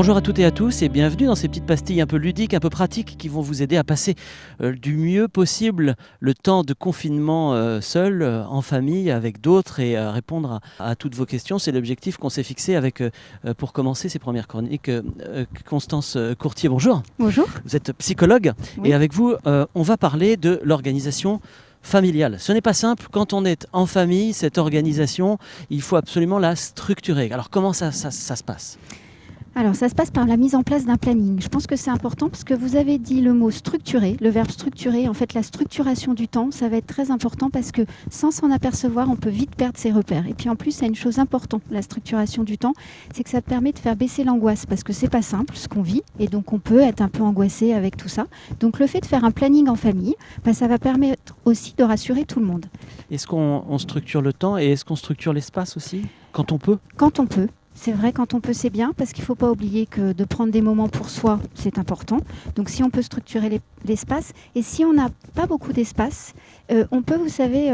Bonjour à toutes et à tous et bienvenue dans ces petites pastilles un peu ludiques, un peu pratiques qui vont vous aider à passer du mieux possible le temps de confinement seul, en famille, avec d'autres et répondre à toutes vos questions. C'est l'objectif qu'on s'est fixé avec, pour commencer ces premières chroniques. Constance Courtier, bonjour. Bonjour. Vous êtes psychologue Oui. et avec vous, on va parler de l'organisation familiale. Ce n'est pas simple, quand on est en famille, cette organisation, il faut absolument la structurer. Alors comment ça se passe ? Alors ça se passe par la mise en place d'un planning. Je pense que c'est important parce que vous avez dit le mot structurer, le verbe structurer. En fait, la structuration du temps, ça va être très important parce que sans s'en apercevoir, on peut vite perdre ses repères. Et puis en plus, il y a une chose importante, la structuration du temps, c'est que ça permet de faire baisser l'angoisse parce que c'est pas simple ce qu'on vit et donc on peut être un peu angoissé avec tout ça. Donc le fait de faire un planning en famille, ça va permettre aussi de rassurer tout le monde. Est-ce qu'on structure le temps et est-ce qu'on structure l'espace aussi, quand on peut ? Quand on peut. C'est vrai, quand on peut, c'est bien, parce qu'il ne faut pas oublier que de prendre des moments pour soi, c'est important. Donc si on peut structurer l'espace, et si on n'a pas beaucoup d'espace, on peut, vous savez,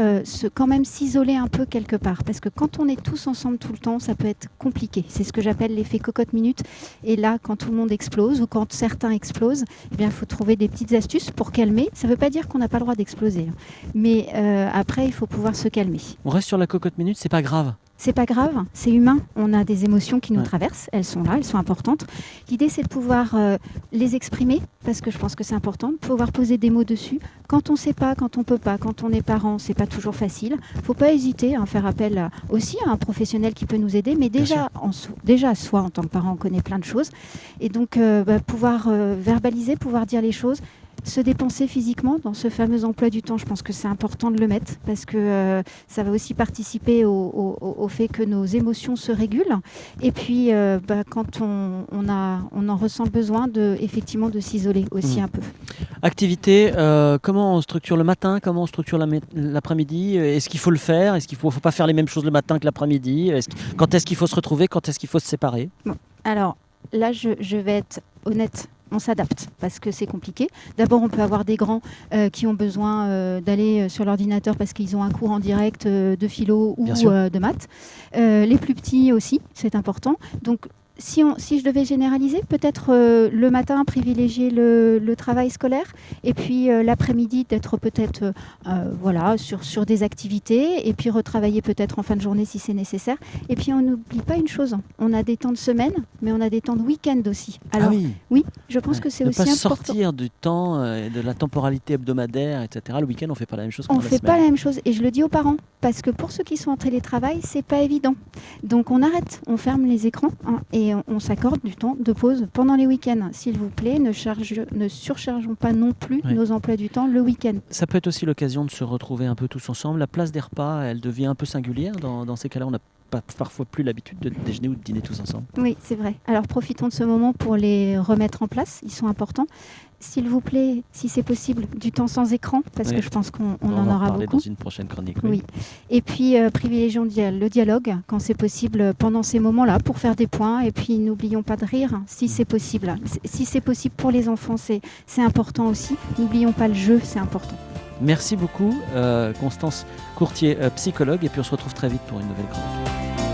quand même s'isoler un peu quelque part. Parce que quand on est tous ensemble tout le temps, ça peut être compliqué. C'est ce que j'appelle l'effet cocotte-minute. Et là, quand tout le monde explose, ou quand certains explosent, eh bien, il faut trouver des petites astuces pour calmer. Ça ne veut pas dire qu'on n'a pas le droit d'exploser. Mais après, il faut pouvoir se calmer. On reste sur la cocotte-minute, c'est pas grave. C'est pas grave, c'est humain. On a des émotions qui nous traversent, elles sont là, elles sont importantes. L'idée, c'est de pouvoir les exprimer, parce que je pense que c'est important, de pouvoir poser des mots dessus. Quand on ne sait pas, quand on ne peut pas, quand on est parent, c'est pas toujours facile. Il ne faut pas hésiter à faire appel aussi à un professionnel qui peut nous aider, mais déjà à soi, en tant que parent, on connaît plein de choses. Et donc, pouvoir verbaliser, pouvoir dire les choses. Se dépenser physiquement dans ce fameux emploi du temps, je pense que c'est important de le mettre parce que ça va aussi participer au fait que nos émotions se régulent. Et puis, quand on en ressent le besoin, effectivement, de s'isoler aussi un peu. Activité, comment on structure le matin, comment on structure l'après-midi ? Est-ce qu'il faut le faire ? Est-ce qu'il ne faut pas faire les mêmes choses le matin que l'après-midi ? Quand est-ce qu'il faut se retrouver ? Quand est-ce qu'il faut se séparer ? Bon, alors, là, je vais être honnête. On s'adapte parce que c'est compliqué. D'abord, on peut avoir des grands qui ont besoin d'aller sur l'ordinateur parce qu'ils ont un cours en direct de philo ou de maths. Les plus petits aussi, c'est important. Donc, si je devais généraliser, peut-être le matin privilégier le travail scolaire et puis l'après-midi d'être peut-être sur des activités et puis retravailler peut-être en fin de journée si c'est nécessaire. Et puis on n'oublie pas une chose, on a des temps de semaine mais on a des temps de week-end aussi. Alors oui, je pense que c'est aussi important. Ne pas sortir du temps et de la temporalité hebdomadaire, etc. Le week-end, on ne fait pas la même chose que la semaine. On ne fait pas la même chose et je le dis aux parents parce que pour ceux qui sont en télétravail, c'est pas évident. Donc on arrête, on ferme les écrans et on s'accorde du temps de pause pendant les week-ends. S'il vous plaît, ne surchargeons pas non plus nos emplois du temps le week-end. Ça peut être aussi l'occasion de se retrouver un peu tous ensemble. La place des repas, elle devient un peu singulière. Dans ces cas-là, on n'a parfois plus l'habitude de déjeuner ou de dîner tous ensemble. Oui, c'est vrai. Alors profitons de ce moment pour les remettre en place. Ils sont importants. S'il vous plaît, si c'est possible, du temps sans écran, parce que je pense qu'on en aura beaucoup. Dans une prochaine chronique. Oui. Et puis, privilégions le dialogue, quand c'est possible, pendant ces moments-là, pour faire des points. Et puis, n'oublions pas de rire, si c'est possible. Si c'est possible pour les enfants, c'est important aussi. N'oublions pas le jeu, c'est important. Merci beaucoup, Constance Courtier, psychologue. Et puis, on se retrouve très vite pour une nouvelle chronique.